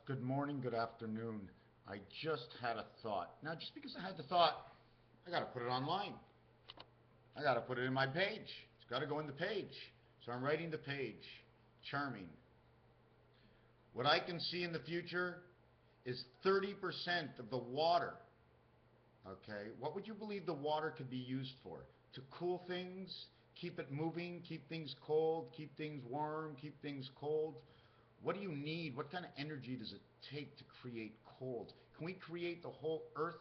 Good morning, good afternoon. I just had a thought. Now, just because I had the thought, I got to put it online. I got to put it in my page. It's got to go in the page. So I'm writing the page. Charming. What I can see in the future is 30% of the water. Okay, what would you believe the water could be used for? To cool things, keep it moving, keep things cold, keep things warm, keep things cold. What do you need? What kind of energy does it take to create cold? Can we create the whole earth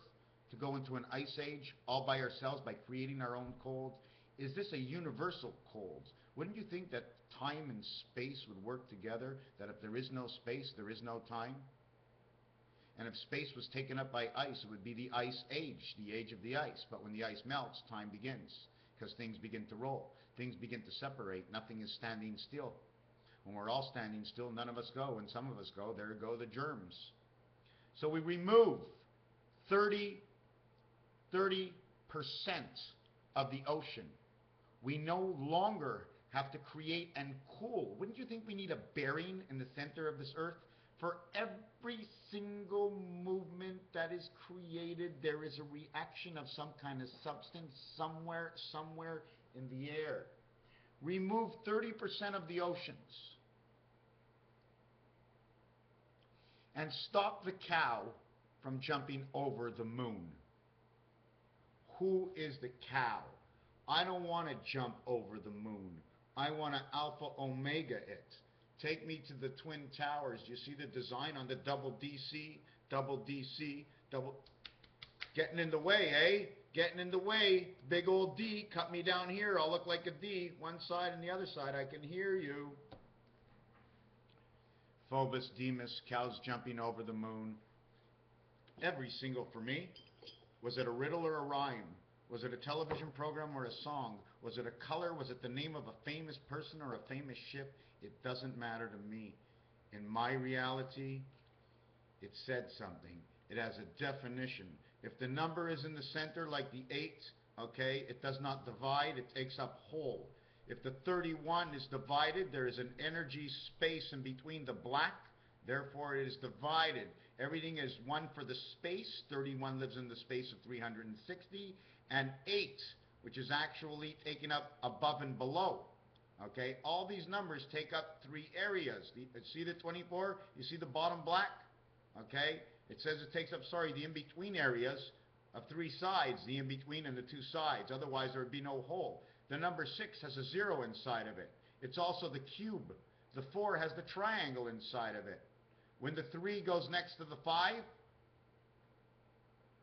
to go into an ice age all by ourselves by creating our own cold? Is this a universal cold? Wouldn't you think that time and space would work together? That if there is no space, there is no time? And if space was taken up by ice, it would be the ice age, the age of the ice. But when the ice melts, time begins, because things begin to roll. Things begin to separate. Nothing is standing still. When we're all standing still, none of us go. When some of us go, there go the germs. So we remove 30% of the ocean. We no longer have to create and cool. Wouldn't you think we need a bearing in the center of this earth? For every single movement that is created, there is a reaction of some kind of substance somewhere in the air. Remove 30% of the oceans and stop the cow from jumping over the moon. Who is the cow? I don't want to jump over the moon. I want to alpha omega it. Take me to the Twin Towers. You see the design on the double DC, getting in the way, eh? Getting in the way. Big old D, cut me down here. I'll look like a D. One side and the other side, I can hear you. Phobos, Demas, cows jumping over the moon. Every single for me. Was it a riddle or a rhyme? Was it a television program or a song? Was it a color? Was it the name of a famous person or a famous ship? It doesn't matter to me. In my reality, it said something. It has a definition. If the number is in the center like the 8, okay, it does not divide, it takes up whole. If the 31 is divided, there is an energy space in between the black, therefore it is divided. Everything is 1 for the space, 31 lives in the space of 360, and 8, which is actually taken up above and below. Okay, all these numbers take up 3 areas. See the 24? You see the bottom black? Okay, it says it takes up, the in-between areas of 3 sides, the in-between and the 2 sides. Otherwise, there would be no hole. The number 6 has a 0 inside of it. It's also the cube. The 4 has the triangle inside of it. When the 3 goes next to the 5,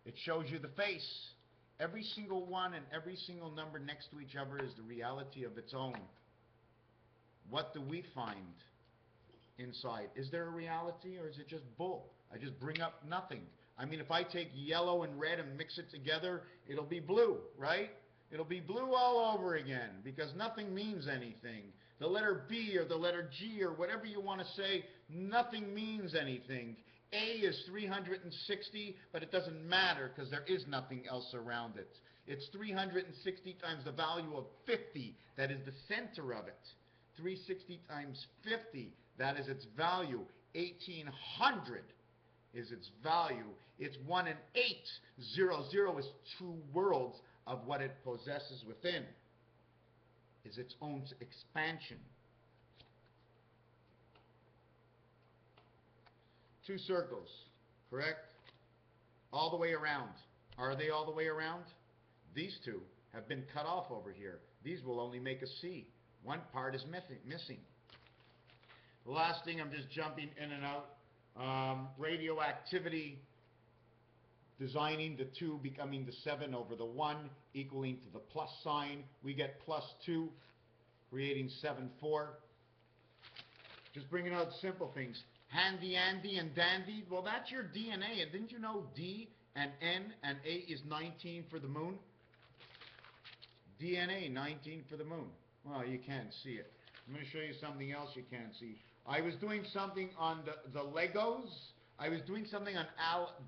it shows you the face. Every single one and every single number next to each other is the reality of its own. What do we find inside? Is there a reality or is it just bull? I just bring up nothing. I mean, if I take yellow and red and mix it together, it'll be blue, right? It'll be blue all over again because nothing means anything. The letter B or the letter G or whatever you want to say, nothing means anything. A is 360, but it doesn't matter because there is nothing else around it. It's 360 times the value of 50. That is the center of it. 360 times 50, that is its value. 1800 is its value. It's 1 and 8. 0, 0 is 2 worlds of what it possesses within. Is its own expansion. 2 circles, correct? All the way around. Are they all the way around? These 2 have been cut off over here. These will only make a C. One part is missing. The last thing, I'm just jumping in and out. Radioactivity, designing the 2 becoming the 7 over the 1, equaling to the plus sign. We get +2, creating 7, 4. Just bringing out simple things. Handy, Andy, and dandy. Well, that's your DNA. And didn't you know D and N and A is 19 for the moon? DNA, 19 for the moon. Well, you can't see it. I'm going to show you something else you can't see. I was doing something on the Legos. I was doing something on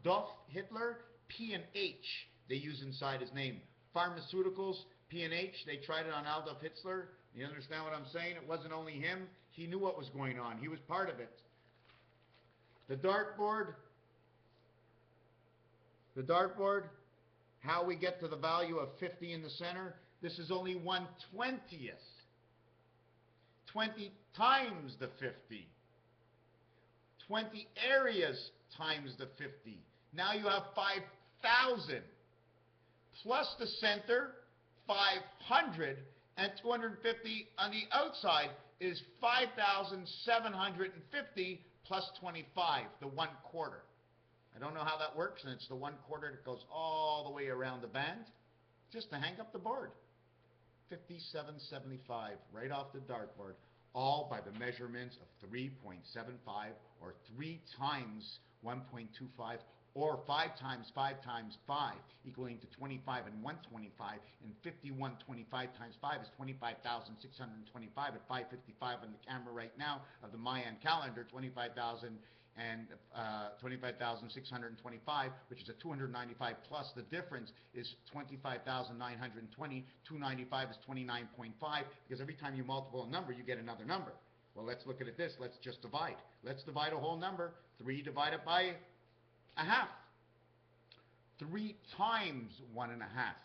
Adolf Hitler. P and H they use inside his name. Pharmaceuticals, P and H, they tried it on Adolf Hitler. You understand what I'm saying? It wasn't only him. He knew what was going on. He was part of it. The dartboard, how we get to the value of 50 in the center, this is only 1/20th. 20 times the 50. 20 areas times the 50. Now you have 5,000. Plus the center, 500, and 250 on the outside is 5,750 plus 25, the 1/4. I don't know how that works, and it's the 1/4 that goes all the way around the band, just to hang up the board. 5775 right off the dartboard, all by the measurements of 3.75 or 3 times 1.25 or 5 times 5 times 5 equaling to 25 and 125, and 5125 times 5 is 25,625 at 5:55 on the camera right now of the Mayan calendar, 25,625, which is a 295 plus. The difference is 25,920. 295 is 29.5, because every time you multiply a number, you get another number. Well, let's look at it this. Let's just divide. Let's divide a whole number. 3 divided by a half. 3 times 1.5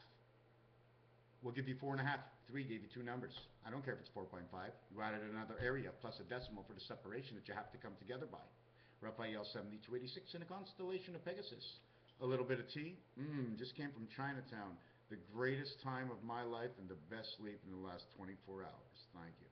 will give you 4.5. 3 gave you 2 numbers. I don't care if it's 4.5. You added another area plus a decimal for the separation that you have to come together by. Raphael 7286 in the constellation of Pegasus. A little bit of tea. Just came from Chinatown. The greatest time of my life and the best sleep in the last 24 hours. Thank you.